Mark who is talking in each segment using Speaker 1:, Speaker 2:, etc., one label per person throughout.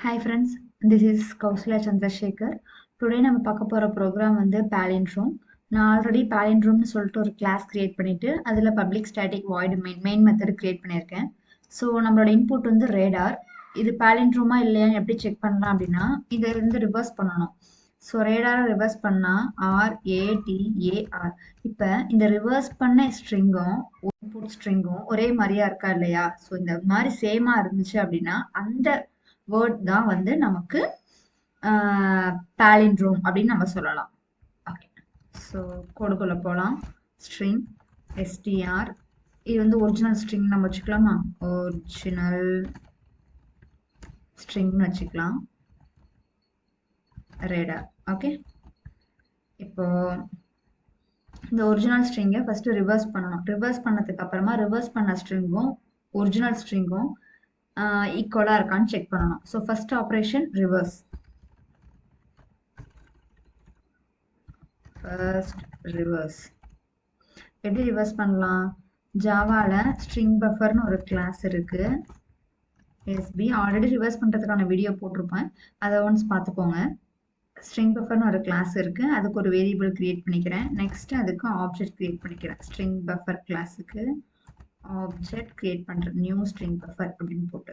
Speaker 1: Hi friends, this is Kausala Chandrasekhar. Today நம்ம பார்க்க போற ப்ரோக்ராம் வந்து palindrome. நான் ஆல்ரெடி palindromeனு சொல்லிட்டு ஒரு கிளாஸ் கிரியேட் பண்ணிட்டு அதுல public static void main method create பண்ணியிருக்கேன். ஸோ நம்மளோட இன்புட் வந்து ரேடார். இது palindrome இல்லையான்னு எப்படி செக் பண்ணலாம் அப்படின்னா இதை இருந்து ரிவர்ஸ் பண்ணணும். ஸோ ரேடாரை ரிவர்ஸ் பண்ணா RADAR. இப்போ இந்த ரிவர்ஸ் பண்ண ஸ்ட்ரிங்கும் இன்புட் ஸ்ட்ரிங்கும் ஒரே மாதிரியா இருக்கா இல்லையா? ஸோ இந்த மாதிரி சேமா இருந்துச்சு அப்படின்னா அந்த வேர்ட் தான் வந்து நமக்கு palindrome அப்படின்னு நம்ம சொல்லலாம். ஓகே, ஸோ கோடுக்குள்ள போகலாம். ஸ்ட்ரிங் str, இது வந்து ஒரிஜினல் ஸ்ட்ரிங் நம்ம வச்சுக்கலாமா? ஒரிஜினல் ஸ்ட்ரிங்னு வச்சுக்கலாம். ரேடார். ஓகே, இப்போ இந்த ஒரிஜினல் ஸ்ட்ரிங்கை ஃபர்ஸ்ட் ரிவர்ஸ் பண்ணணும். ரிவர்ஸ் பண்ணதுக்கு அப்புறமா ரிவர்ஸ் பண்ண ஸ்ட்ரிங்கும் ஒரிஜினல் ஸ்ட்ரிங்கும் ஈக்குவலா இருக்கான்னு செக் பண்ணணும். So first operation reverse. First reverse எப்படி ரிவர்ஸ் பண்ணலாம்? ஜாவால ஸ்ட்ரிங் பஃபர்னு ஒரு கிளாஸ் இருக்கு. எஸ்பி ஆல்ரெடி ரிவர்ஸ் பண்றதுக்கான வீடியோ போட்டிருப்பேன், அதை ஒன்ஸ் பார்த்துக்கோங்க. ஸ்ட்ரிங் பஃபர்னு ஒரு கிளாஸ் இருக்கு, அதுக்கு ஒரு வேரியபிள் கிரியேட் பண்ணிக்கிறேன். நெக்ஸ்ட் அதுக்கு ஆப்ஜெக்ட் கிரியேட் பண்ணிக்கிறேன். ஸ்ட்ரிங் பஃபர் கிளாஸுக்கு ஆப்ஜெக்ட் கிரியேட் பண்றேன், நியூ ஸ்ட்ரிங் பஃபர் அப்படின்னு போட்டு.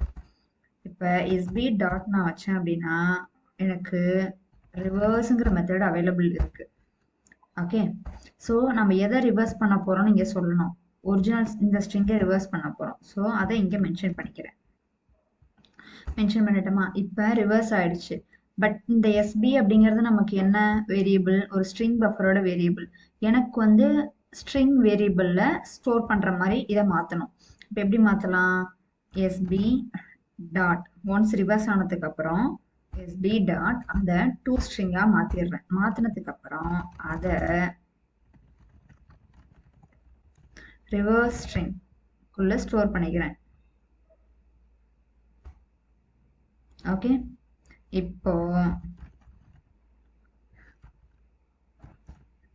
Speaker 1: இப்போ எஸ்பி டாட் நான் வச்சேன் அப்படின்னா எனக்கு ரிவர்ஸுங்கிற மெத்தட் அவைலபிள் இருக்கு. ஓகே, ஸோ நம்ம எதை ரிவர்ஸ் பண்ண போறோம்னு இங்கே சொல்லணும். ஒரிஜினல் இந்த ஸ்ட்ரிங்கை ரிவர்ஸ் பண்ண போறோம். ஸோ அதை இங்கே மென்ஷன் பண்ணிக்கிறேன். மென்ஷன் பண்ணிட்டோமா? இப்போ ரிவர்ஸ் ஆயிடுச்சு. பட் இந்த எஸ்பி அப்படிங்கிறது நமக்கு என்ன வேரியபிள்? ஒரு ஸ்ட்ரிங் பஃபரோட வேரியபிள். எனக்கு வந்து ஸ்ட்ரிங் வேரியபிளில் ஸ்டோர் பண்ணுற மாதிரி இதை மாற்றணும். இப்போ எப்படி மாற்றலாம்? எஸ்பி டாட் ஒன்ஸ் ரிவர்ஸ் ஆனதுக்கு அப்புறம் எஸ்பி டாட் அதை டூ ஸ்ட்ரிங்கா மாத்திடுறேன். மாத்தினதுக்கு அப்புறம் அதை ரிவர்ஸ் ஸ்ட்ரிங் குள்ள ஸ்டோர் பண்ணிக்கிறேன். ஓகே, இப்போ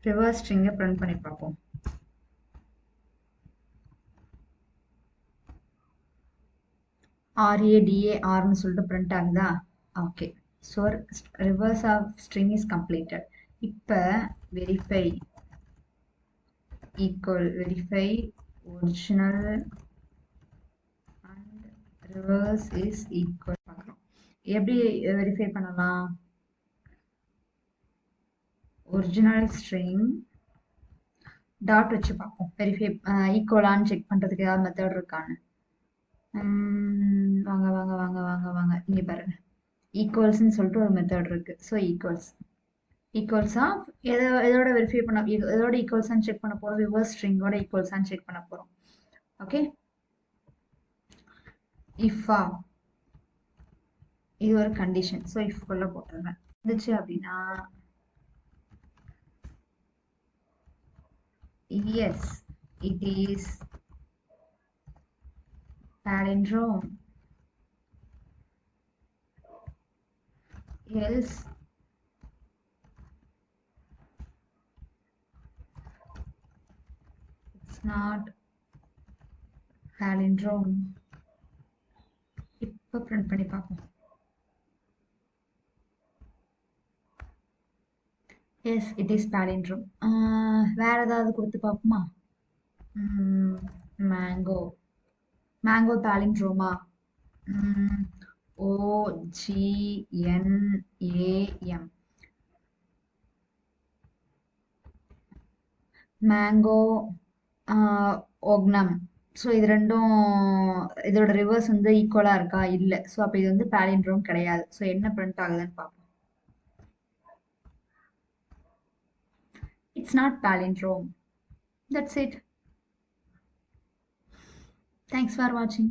Speaker 1: ரிவர்ஸ் ஸ்ட்ரிங்கை பிரிண்ட் பண்ணி பார்ப்போம். RADARனு சொல்லிட்டு பிரிண்ட் ஆகுதா? Okay, so reverse of string is completed. இப்போ verify equal verify original and reverse is equal பார்க்குறோம். எப்படி வெரிஃபை பண்ணலாம்? ஒரிஜினல் ஸ்ட்ரிங் டாட் வச்சு பார்ப்போம். வெரிஃபை ஈக்குவலான்னு செக் பண்ணுறதுக்கு ஏதாவது மெத்தட் இருக்கான்னு. வாங்க வாங்க வாங்க வாங்க வாங்க இங்கே பாருங்க, ஈக்குவல்ஸ்ன்னு சொல்லிட்டு ஒரு மெத்தட் இருக்கு. ஸோ ஈக்குவல்ஸா எதோட வெரிஃபை பண்ண, எதோட ஈக்குவல்ஸான்னு செக் பண்ண போகிறோம்? ரிவர்ஸ் ஸ்ட்ரிங்கோட ஈக்குவல்ஸான்னு செக் பண்ண போகிறோம். ஓகே, இஃபா இது ஒரு கண்டிஷன். ஸோ இஃப் உள்ள போட்டுறேன். இருந்துச்சு அப்படின்னா yes it is palindrome, else it's not palindrome. இப்போ பிரிண்ட் பண்ணி பார்ப்போம். Yes it is palindrome. வேற ஏதாவது கொடுத்து பார்ப்போமா? மேங்கோ palindrome-ஆ? OGNAM மேங்கோ ஓக்னம். ஸோ இது ரெண்டும் இதோட ரிவர்ஸ் வந்து ஈக்குவலா இருக்கா? இல்லை. ஸோ அப்போ இது வந்து palindrome கிடையாது. ஸோ என்ன பிரிண்ட் ஆகுதுன்னு பார்ப்போம். It's not palindrome. That's it. Thanks for watching.